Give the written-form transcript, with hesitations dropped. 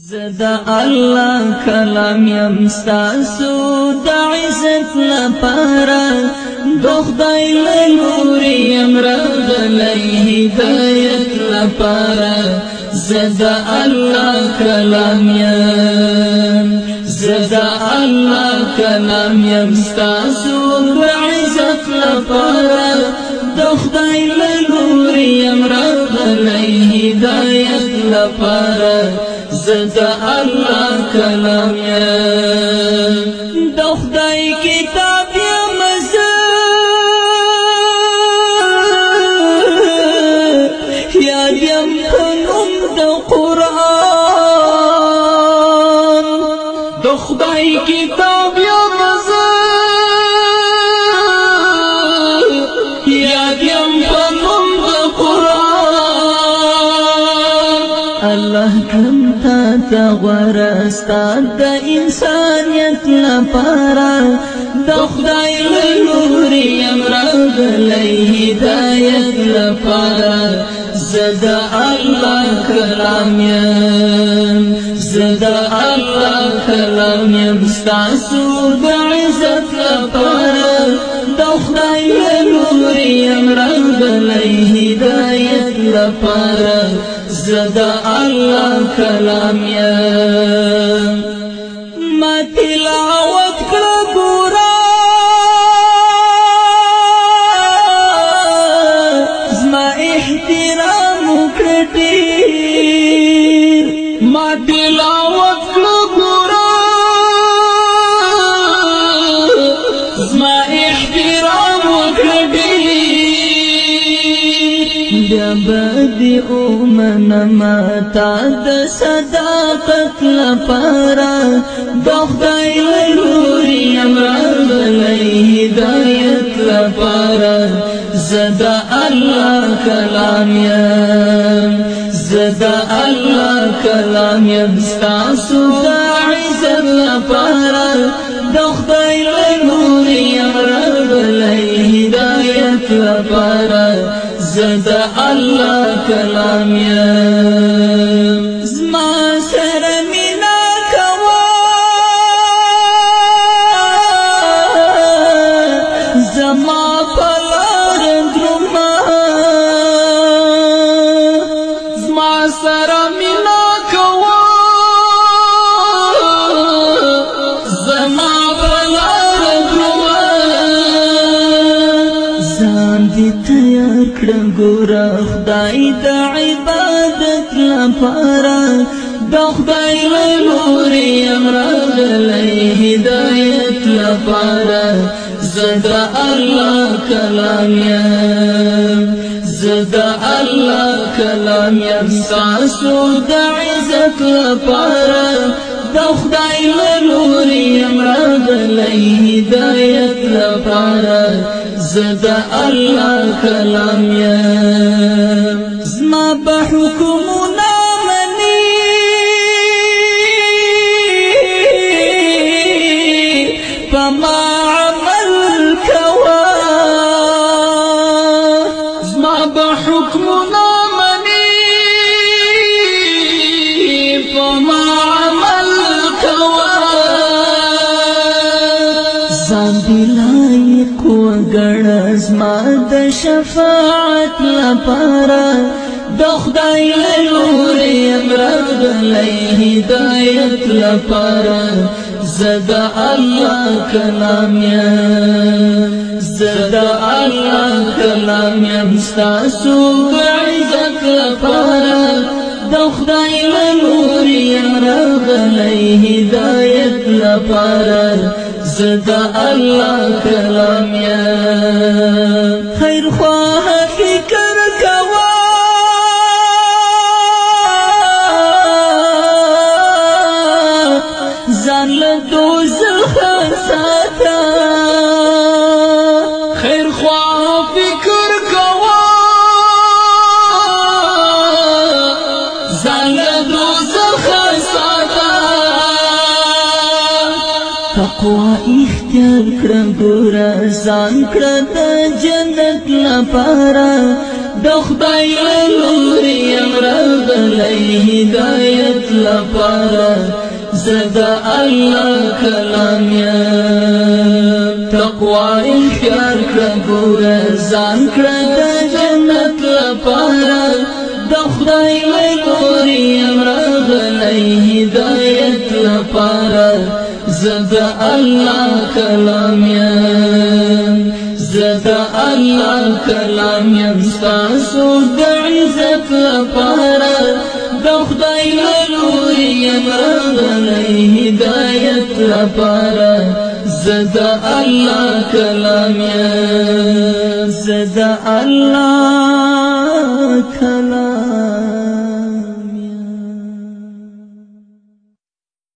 زدا الله کلام یم ستاسو د عزت لپاره د خدای له لورې یم راغلی هدایت لپاره زدا الله کلام یم زدا الله کلام یم ستاسو د عزت لپاره د خدای له لورې یم راغلی هدایت لپاره زدا الله کلام یم د خدای کتاب یم زه یاد یم په نوم د قرآن د خدای کتاب یم زه یاد یم په نوم د قرآن الله کم تا غوره ستا د انسانیت لپاره د خدای له لورې یم راغلی هدایت لپاره زه د الله کلام یم زه د الله کلام یم ستاسو د عزت لپاره د خدای له لورې یم راغلی هدایت لپاره زه د الله کلام یم ما تلاوت کړه ګوره زما احترام وکړه ډېر ما تلاوت کړه ګوره زما احترام وکړه بیا به دې ومنمه تا د صداقت لپاره د خدای له لورې یم راغلی هدایت لپاره زه د الله کلام یم زه د الله کلام یم ستاسو د عزت لپاره د خدای له لورې یم راغلی هدایت لپاره زه د الله کلام یم زما سره مینا کوه زما په لار درومه زما سره مینا کوه زما په لار درومه ځان دې تیار کړه ګوره خدای د عبادت لپاره د خدای له لورې یم راغلی هدایت لپاره زه د الله کلام یم زه د الله کلام یم ستاسو د عزت لپاره د خدای له لورې یم راغلی هدایت لپاره زه د الله کلام یم زما به حکمونه منې په ما عمل کوه زما به حکمونه منې په ما عمل کوه ځان دې لایق وګڼه زما د شفاعت لپاره د خدای له لورې یم راغلی هدایت لپاره زه د الله کلام یم زه د الله کلام یم ستاسو د عزت لپاره د خدای له لورې یم راغلی هدایت لپاره زه د الله کلام یم خیر خواه فکر کوه ځان له دوزخه ساته خیر خواه فکر کوه ځان له دوزخه ساته تقوا اختیار کړه ګوره ځان کړه د جنت لپاره د خدای له لورې یم راغلی هدایت لپاره زه د الله کلام یم تقوا اختیار کړه ګوره ځان کړه د جنت لپاره د خدای له لورې یم راغلی هدایت لپاره زه د الله کلام یم زه د الله کلام یم ستاسو د عزت لپاره د خدای له لورې یم راغلی هدایت لپاره زه د الله کلام یم زه د الله کلام